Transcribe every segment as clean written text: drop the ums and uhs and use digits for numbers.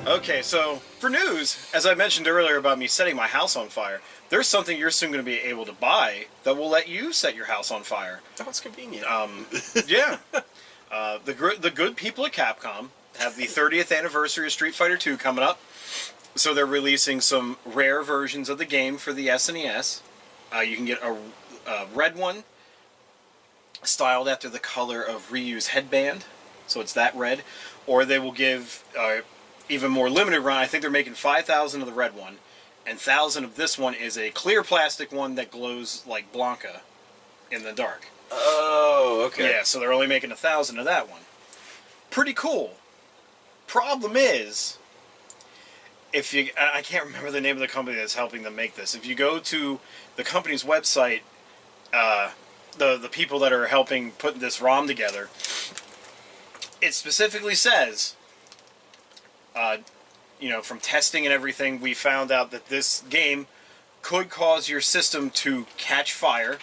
Okay, so for news, as I mentioned earlier about me setting my house on fire, there's something you're soon going to be able to buy that will let you set your house on fire. That's convenient. Yeah. The good people at Capcom have the 30th anniversary of Street Fighter II coming up, so they're releasing some rare versions of the game for the SNES. You can get a red one, styled after the color of Ryu's headband, so it's that red, or they will give even more limited run. I think they're making 5,000 of the red one, and 1,000 of this one is a clear plastic one that glows like Blanca in the dark. Oh, okay. Yeah, so they're only making 1,000 of that one. Pretty cool. Problem is, if you, I can't remember the name of the company that's helping them make this. If you go to the company's website, the people that are helping put this ROM together, it specifically says, from testing and everything, we found out that this game could cause your system to catch fire,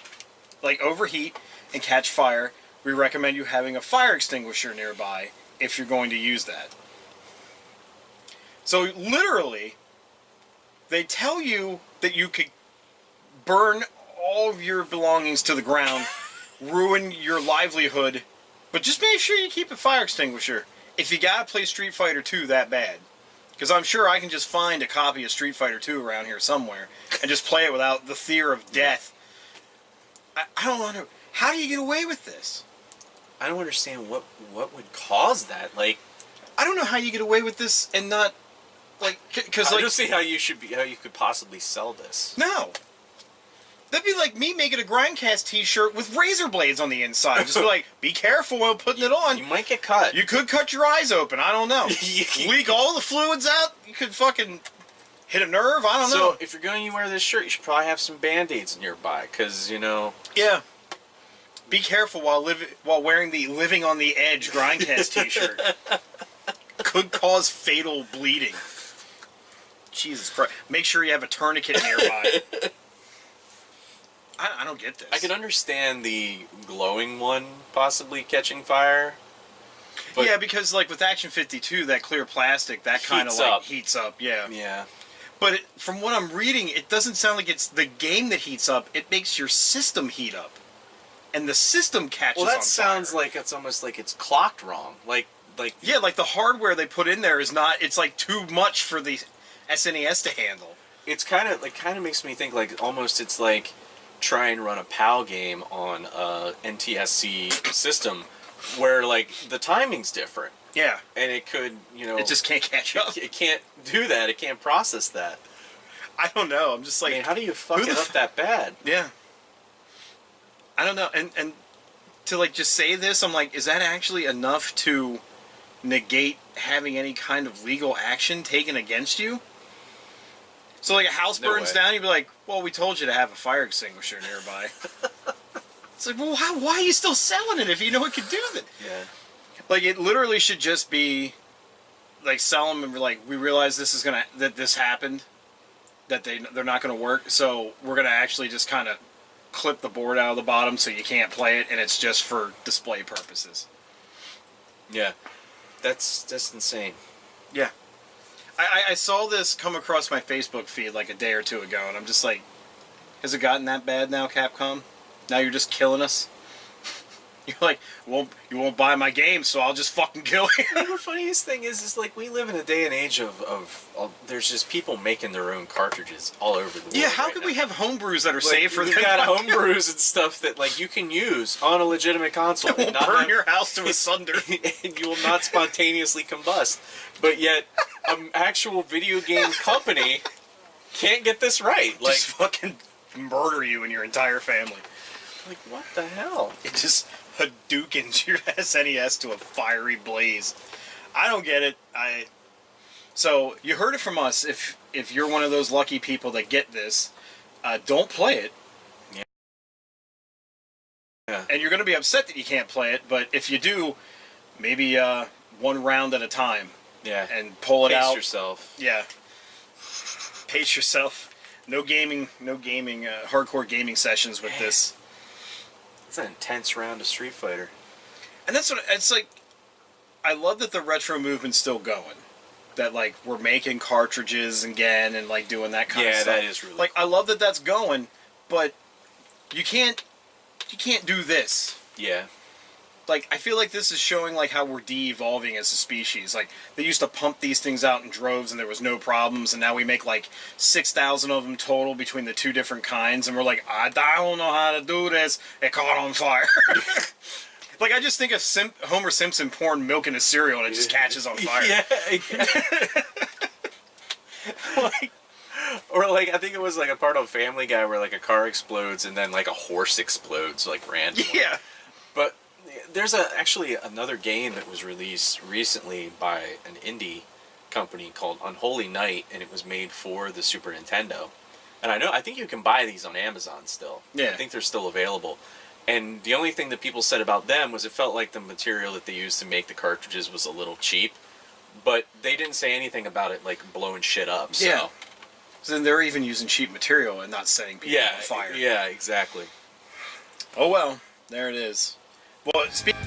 like overheat and catch fire. We recommend you having a fire extinguisher nearby if you're going to use that. So literally, they tell you that you could burn all of your belongings to the ground, ruin your livelihood, but just make sure you keep a fire extinguisher if you gotta play Street Fighter 2 that bad. Because I'm sure I can just find a copy of Street Fighter 2 around here somewhere and just play it without the fear of death. I don't know. How do you get away with this? I don't understand what would cause that. Like, I don't know how you get away with this and not, because I don't see how you could possibly sell this. No. That'd be like me making a Grindcast t-shirt with razor blades on the inside. Just be like, be careful while putting it on. You might get cut. You could cut your eyes open. I don't know. Leak all the fluids out. You could fucking hit a nerve. I don't know. So, if you're going to wear this shirt, you should probably have some Band-Aids nearby. Because, Yeah. Be careful while wearing the Living on the Edge Grindcast t-shirt. Could cause fatal bleeding. Jesus Christ. Make sure you have a tourniquet nearby. I don't get this. I can understand the glowing one possibly catching fire. But yeah, because like with Action 52, that clear plastic, that kind of like heats up. Yeah. Yeah. But from what I'm reading, it doesn't sound like it's the game that heats up. It makes your system heat up, and the system catches on fire. Well, that sounds like it's almost like it's clocked wrong. Yeah, like the hardware they put in there is not. It's like too much for the SNES to handle. It's kind of makes me think like almost it's like try and run a PAL game on a NTSC system where like the timing's different. Yeah. And it could, it just can't catch up. It can't do that. It can't process that. I don't know. I'm just like, I mean, how do you fuck it up that bad? Yeah. I don't know. And to like just say this, I'm like, is that actually enough to negate having any kind of legal action taken against you? So like a house burns down, you'd be like, well, we told you to have a fire extinguisher nearby. It's like, well, why are you still selling it if you know it could do that? Yeah. Like, it literally should just be, like, sell them and be like, we realize that this happened, that they're not gonna work, so we're gonna actually just kind of clip the board out of the bottom so you can't play it, and it's just for display purposes. Yeah. That's insane. Yeah. I saw this come across my Facebook feed like a day or two ago, and I'm just like, has it gotten that bad now, Capcom? Now you're just killing us? You're like, well, you won't buy my game, so I'll just fucking kill you. The funniest thing is like we live in a day and age of there's just people making their own cartridges all over the world. Yeah, how could we have homebrews that are like, safe for them? We've got homebrews and stuff that like you can use on a legitimate console. It won't burn your house to asunder. And you will not spontaneously combust. But yet, an actual video game company can't get this right. Like, just fucking murder you and your entire family. Like, what the hell? It just Hadoukens your SNES to a fiery blaze. I don't get it. So, you heard it from us. If you're one of those lucky people that get this, don't play it. Yeah. And you're going to be upset that you can't play it, but if you do, maybe one round at a time. Yeah. And pull it out. Pace yourself. Yeah. Pace yourself. No gaming, hardcore gaming sessions with this. It's an intense round of Street Fighter. And that's what, it's like, I love that the retro movement's still going. that like we're making cartridges again and like doing that kind of stuff. Yeah, that is really like cool. I love that that's going, but you can't do this. Yeah. Like, I feel like this is showing like how we're de-evolving as a species. Like, they used to pump these things out in droves and there was no problems, and now we make like 6,000 of them total between the two different kinds, and we're like, I don't know how to do this. It caught on fire. Like, I just think of Homer Simpson pouring milk in a cereal and it just catches on fire. Yeah. Like, or like, I think it was like a part of Family Guy where like a car explodes and then like a horse explodes like randomly. Yeah. But there's actually another game that was released recently by an indie company called Unholy Night, and it was made for the Super Nintendo. And I think you can buy these on Amazon still. Yeah. I think they're still available. And the only thing that people said about them was it felt like the material that they used to make the cartridges was a little cheap. But they didn't say anything about it like blowing shit up. So. Yeah. So then they're even using cheap material and not setting people on fire. Yeah, exactly. Oh well, there it is. Well, speaking